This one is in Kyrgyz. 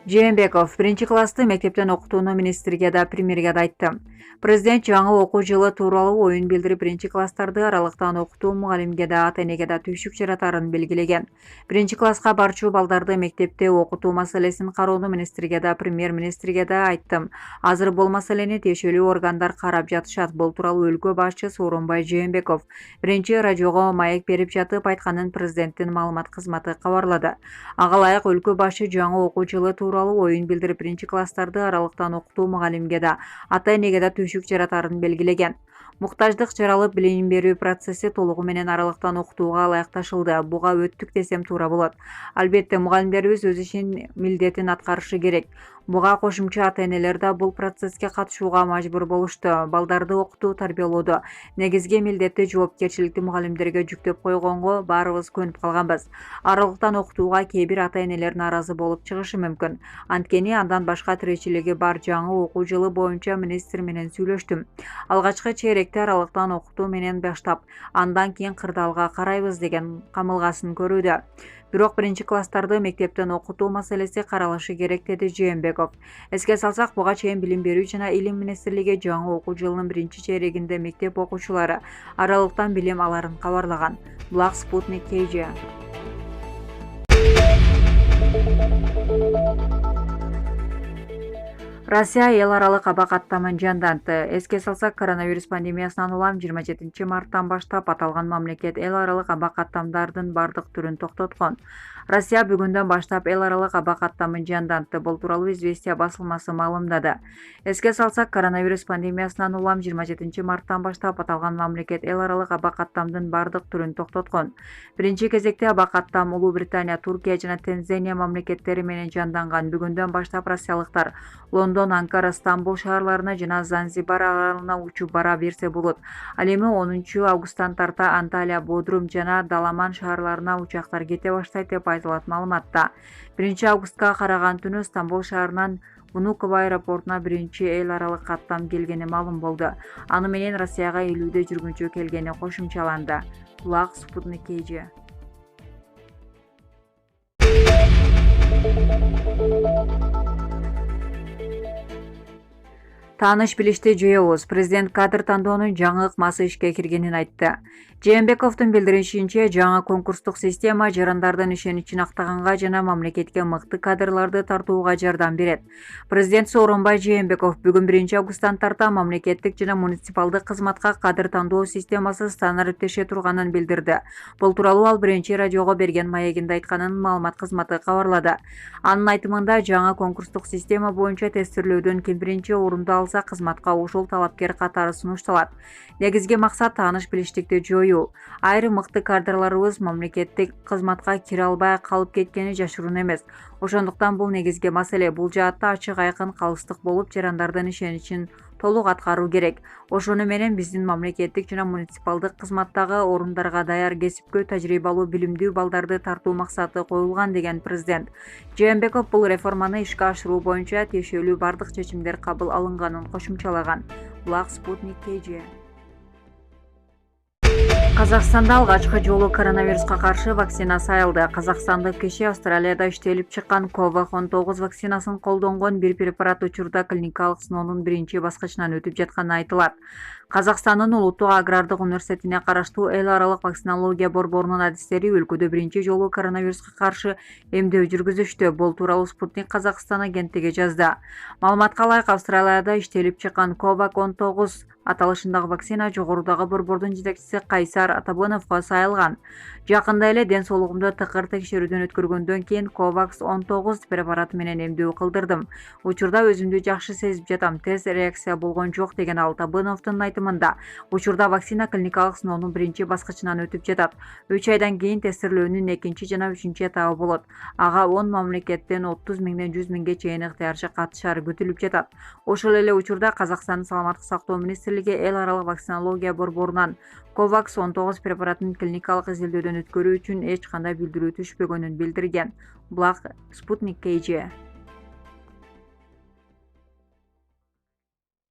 Жээнбеков биринчи классты мектептен окутууну министрге да премьерге да айтты. Президент жаңы окуу жылы тууралуу оюн билдирип, биринчи класстарды аралыктан окутуу мугалимге да ата-энеге да түйшүк жаратарын белгилеген. Биринчи класска барчу балдарды мектепте окутуу маселесин кароону министрге да премьер-министрге да айттым. Азыр бул маселени тиешелүү органдар карап жатышат. Бул тууралуу өлкө башчы Сооронбай Жээнбеков биринчи радиого маек берип жатып айтканын президенттин маалымат кызматы кабарлады. Ага ылайык өлкө башчы жаңы окуу жылы тууралуу оюн билдирип, биринчи класстарды аралыктан окутуу мугалимге да ата-энеге да түйшүк жаратарын белгилеген. Муктаждык жаралып, билим берүү процесси толугу менен аралыктан окутууга ылайыкташылды. Буга өттүк десем туура болот. Албетте мугалимдерибиз өз ишин милдетин аткарышы керек. Буга кошумча ата-энелер да бул процесске катышууга мажбур болушту. Балдарды окутуу, тарбиялоодо негизги милдетти жоопкерчиликти мугалимдерге жүктөп койгонго баарыбыз көнүп калганбыз. Аралыктан окутууга кээ бир ата-энелер нааразы болуп чыгышы мүмкүн. Анткени андан башка тиречилиги бар жаңы окуу жылы боюнча министр менен сүйлөштүм. Алгачкы чейректе аралыктан окутуу менен баштап, андан кийин кырдаалга карайбыз деген камылгасын көрүүдө. Бирок биринчи класстарды мектептен окутуу маселеси каралышы керек, деди Жээнбеков. Эске салсак, буга чейин Билим берүү жана Илим министрлиги жаңы окуу жылынын биринчи чейрегинде мектеп окуучулары аралыктан билим аларын кабарлаган. Булак Спутник KG. Россия эл аралык аба каттамын жандантты. Эске салсак, коронавирус пандемиясынан улам 27 марттан баштап аталган мамлекет эл аралык аба каттамдардын бардык түрүн токтоткон. Россия бүгүндөн баштап эл аралык аба каттамын жандантты. Бул тууралуу Известия басылмасы маалымдады. Эске салсак, коронавирус пандемиясынан улам 27 марттан баштап аталган мамлекет эл аралык аба каттамдын бардык түрүн токтоткон. Биринчи кезекте аба каттам Улуу Британия, Туркия жана Танзания мамлекеттери менен жанданган. Бүгүндөн баштап россиялыктар Лондон, Анкара, Стамбул шаарларына жана Занзибар аралына учуп бара берсе болот. Ал эми 10 августтан тарта Анталия, Бодрум жана Даламан шаарларына учактар кете баштайт деп айтылат маалыматта. 1 августка караган түнү Стамбул шаарынан Внуково аэропортуна биринчи эл аралык каттам келгени маалым болду. Аны менен Россияга 50 жүргүнчү келгени кошумчаланды. Булак Спутник KG. Тааныш билишти жүйөбүз. Президент кадр тандоонун жаңы ыкмасы ишке киргенин айтты. Жээнбековдун билдиришинче, жаңы конкурстук система жарандардын ишеничин актаганга жана мамлекетке мыкты кадрларды тартууга жардам берет. Президент Сооронбай Жээнбеков бүгүн 1 августтан тарта мамлекеттик жана муниципалдык кызматка кадр тандоо системасы стандарттеше турганын билдирди. Бул тууралуу ал биринчи радиого берген маегинде айтканын маалымат кызматы кабарлады. Анын айтымында, жаңы конкурстук система боюнча тестирлөөдөн ким биринчи орунду алса, кызматка ушул талапкер катары сунушталат. Негизги максат тааныш билиштикти жоюу. Айрым мыкты кадрларыбыз мамлекеттик кызматка кире албай калып кеткени жашыруун эмес. Ошондуктан бул негизги маселе. Бул жаатта ачык айкын калыстык болуп, жарандардын ишеничин толук аткаруу керек. Ошону менен биздин мамлекеттик жана муниципалдык кызматтагы орундарга даяр кесипкөй тажрыйбалуу билимдүү балдарды тартуу максаты коюлган, деген президент. Жээнбеков бул реформаны ишке ашыруу боюнча тиешелүү бардык чечимдер кабыл алынганын кошумчалаган. Булак Спутник KG. Казакстанда алгачкы жолу коронавируска каршы вакцина сайылды. Казакстандык киши Австралияда иштелип чыккан COVID-19 вакцинасын колдонгон бир препарат учурда клиникалык сыноонун биринчи баскычынан өтүп жатканы айтылат. Казакстандын Улуттук агрардык университетине караштуу эл аралык вакциналогия борборунун адистери өлкөдө биринчи жолу коронавируска каршы эмдөө жүргүзүштү. Бул тууралуу Спутник Казакстан агенттиги жазды. Маалыматка ылайык, Австралияда иштелип чыккан COVID-19 аталышындагы вакцина жогорудагы борбордун жетекчиси Кайсар Атабыновго сайылган. Жакында эле ден соолугумду тыкыр текшерүүдөн өткөргөндөн кийин COVAX-19 препараты менен эмдөө кылдырдым. Учурда өзүмдү жакшы сезип жатам. Терс реакция болгон жок, деген Атабыновдун айтымында. Учурда вакцина клиникалык сыноонун биринчи баскычынан өтүп жатат. 3 айдан кийин тестирлөөнүн экинчи жана үчүнчү этабы болот. Ага 10 мамлекеттен 30 миңден 100 миңге чейин ыктыярчы катышары күтүлүп жатат. Ошол эле учурда Казакстандын саламаттык сактоо министрлиги эл аралык вакциналогия борборунан COVAX-19 препаратын клиникалык изилдөөдөн өткөрүү үчүн эч кандай билдирүү түшпөгөнүн билдирген. Булак Спутник KG.